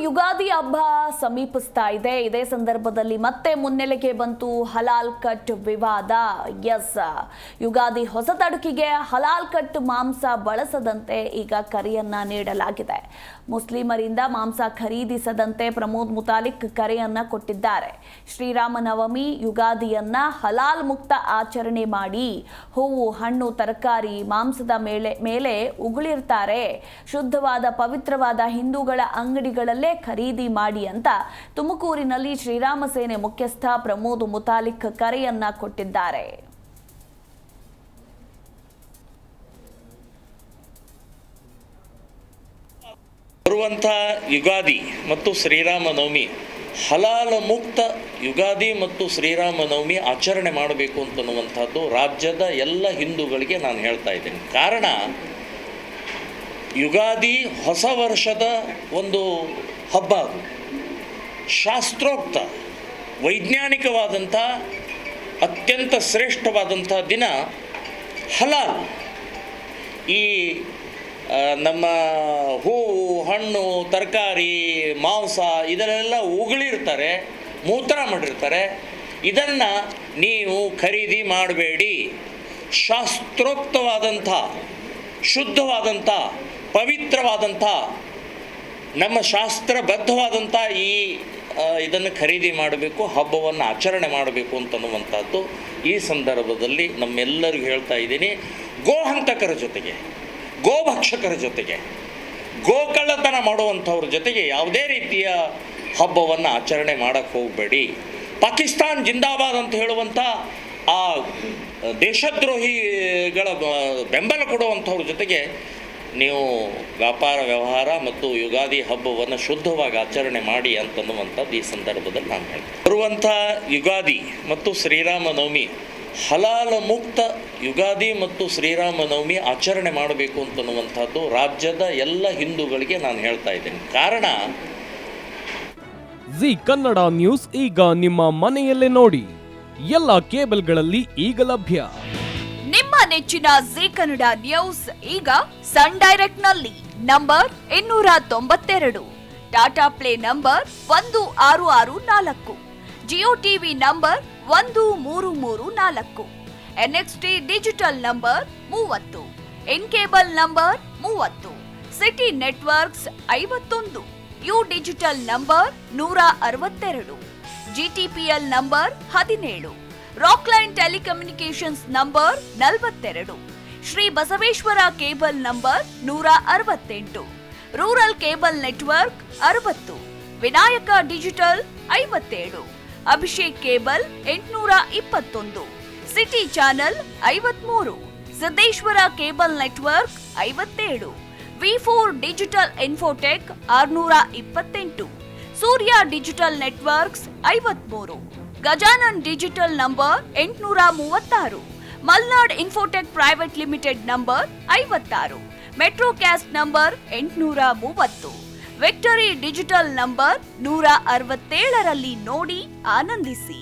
ಯುಗಾದಿ ಹಬ್ಬ ಸಮೀಪಿಸ್ತಾ ಇದೆ. ಇದೇ ಸಂದರ್ಭದಲ್ಲಿ ಮತ್ತೆ ಮುನ್ನೆಲೆಗೆ ಬಂತು ಹಲಾಲ್ ಕಟ್ ವಿವಾದ. ಎಸ್, ಯುಗಾದಿ ಹೊಸ ತಡುಕಿಗೆ ಹಲಾಲ್ ಕಟ್ ಮಾಂಸ ಬಳಸದಂತೆ ಈಗ ಕರೆಯನ್ನ ನೀಡಲಾಗಿದೆ. ಮುಸ್ಲಿಮರಿಂದ ಮಾಂಸ ಖರೀದಿಸದಂತೆ ಪ್ರಮೋದ್ ಮುತಾಲಿಕ್ ಕರೆಯನ್ನ ಕೊಟ್ಟಿದ್ದಾರೆ. ಶ್ರೀರಾಮನವಮಿ ಯುಗಾದಿಯನ್ನ ಹಲಾಲ್ ಮುಕ್ತ ಆಚರಣೆ ಮಾಡಿ ಹೂವು, ಹಣ್ಣು, ತರಕಾರಿ, ಮಾಂಸದ ಮೇಲೆ ಉಗುಳಿರ್ತಾರೆ. ಶುದ್ಧವಾದ ಪವಿತ್ರವಾದ ಹಿಂದೂಗಳ ಅಂಗಡಿಗಳಲ್ಲೇ ಖರೀದಿ ಮಾಡಿ ಅಂತ ತುಮಕೂರಿನಲ್ಲಿ ಶ್ರೀರಾಮ ಸೇನೆ ಮುಖ್ಯಸ್ಥ ಪ್ರಮೋದ್ ಮುತಾಲಿಕ್ ಕರೆಯನ್ನ ಕೊಟ್ಟಿದ್ದಾರೆ. ಬರುವಂಥ ಯುಗಾದಿ ಮತ್ತು ಶ್ರೀರಾಮನವಮಿ ಹಲಾಲ ಮುಕ್ತ ಯುಗಾದಿ ಮತ್ತು ಶ್ರೀರಾಮನವಮಿ ಆಚರಣೆ ಮಾಡಬೇಕು ಅಂತನ್ನುವಂಥದ್ದು ರಾಜ್ಯದ ಎಲ್ಲ ಹಿಂದೂಗಳಿಗೆ ನಾನು ಹೇಳ್ತಾ ಇದ್ದೇನೆ. ಕಾರಣ, ಯುಗಾದಿ ಹೊಸ ವರ್ಷದ ಒಂದು ಹಬ್ಬ, ಅದು ಶಾಸ್ತ್ರೋಕ್ತ ವೈಜ್ಞಾನಿಕವಾದಂಥ ಅತ್ಯಂತ ಶ್ರೇಷ್ಠವಾದಂಥ ದಿನ ಹಲಾಲ್. ಈ ನಮ್ಮ ಹೂವು, ಹಣ್ಣು, ತರಕಾರಿ, ಮಾಂಸ ಇದನ್ನೆಲ್ಲ ಉಗುಳಿರ್ತಾರೆ, ಮೂತ್ರ ಮಾಡಿರ್ತಾರೆ. ಇದನ್ನು ನೀವು ಖರೀದಿ ಮಾಡಬೇಡಿ. ಶಾಸ್ತ್ರೋಕ್ತವಾದಂಥ, ಶುದ್ಧವಾದಂಥ, ಪವಿತ್ರವಾದಂಥ, ನಮ್ಮ ಶಾಸ್ತ್ರಬದ್ಧವಾದಂಥ ಇದನ್ನು ಖರೀದಿ ಮಾಡಬೇಕು, ಹಬ್ಬವನ್ನು ಆಚರಣೆ ಮಾಡಬೇಕು ಅಂತನ್ನುವಂಥದ್ದು ಈ ಸಂದರ್ಭದಲ್ಲಿ ನಮ್ಮೆಲ್ಲರಿಗೂ ಹೇಳ್ತಾ ಇದ್ದೀನಿ. ಗೋಹಂತಕರ ಜೊತೆಗೆ, ಗೋಭಕ್ಷಕರ ಜೊತೆಗೆ, ಗೋಕಳ್ಳತನ ಮಾಡುವಂಥವ್ರ ಜೊತೆಗೆ ಯಾವುದೇ ರೀತಿಯ ಹಬ್ಬವನ್ನು ಆಚರಣೆ ಮಾಡೋಕ್ಕೆ ಹೋಗಬೇಡಿ. ಪಾಕಿಸ್ತಾನ್ ಜಿಂದಾಬಾದ್ ಅಂತ ಹೇಳುವಂಥ ಆ ದೇಶದ್ರೋಹಿಗಳ ಬೆಂಬಲ ಕೊಡುವಂಥವ್ರ ಜೊತೆಗೆ ನೀವು ವ್ಯಾಪಾರ ವ್ಯವಹಾರ ಮತ್ತು ಯುಗಾದಿ ಹಬ್ಬವನ್ನು ಶುದ್ಧವಾಗಿ ಆಚರಣೆ ಮಾಡಿ ಅಂತನ್ನುವಂಥದ್ದು ಈ ಸಂದರ್ಭದಲ್ಲಿ ನಾನು ಹೇಳ್ತೀನಿ. ಬರುವಂಥ ಯುಗಾದಿ ಮತ್ತು ಶ್ರೀರಾಮನವಮಿ ಹಲಾಲ ಮುಕ್ತ ಯುಗಾದಿ ಮತ್ತು ಶ್ರೀರಾಮನವಮಿ ಆಚರಣೆ ಮಾಡಬೇಕು ಅಂತನ್ನುವಂಥದ್ದು ರಾಜ್ಯದ ಎಲ್ಲ ಹಿಂದೂಗಳಿಗೆ ನಾನು ಹೇಳ್ತಾ ಇದ್ದೇನೆ. ಕಾರಣ, ಜಿ ಕನ್ನಡ ನ್ಯೂಸ್ ಈಗ ನಿಮ್ಮ ಮನೆಯಲ್ಲೇ ನೋಡಿ. ಎಲ್ಲ ಕೇಬಲ್ಗಳಲ್ಲಿ ಈಗ ಲಭ್ಯ. ನಿಮ್ಮ ನೆಚ್ಚಿನ ಜಿ ಕನ್ನಡ ನ್ಯೂಸ್ ಈಗ ಸನ್ ಡೈರೆಕ್ಟ್ ನಲ್ಲಿ number 292, Tata play number 1664, Jio TV number 1334, NXT digital number 30, in cable number 30, city networks 51, U digital number 162, GTPL number 17, Rockline telecommunications number 42, Shri Basaveshwara cable number 168, rural cable network 60, Vinayaka digital 57, Abhishek cable 821, city channel 53, Siddeshwara cable network 57, V4 digital Infotech 628, Surya digital networks 53, Gajanan digital number 836, Malnad Infotech private limited number 56, Metrocast number 830, Victory digital number 167ರಲ್ಲಿ ನೋಡಿ ಆನಂದಿಸಿ.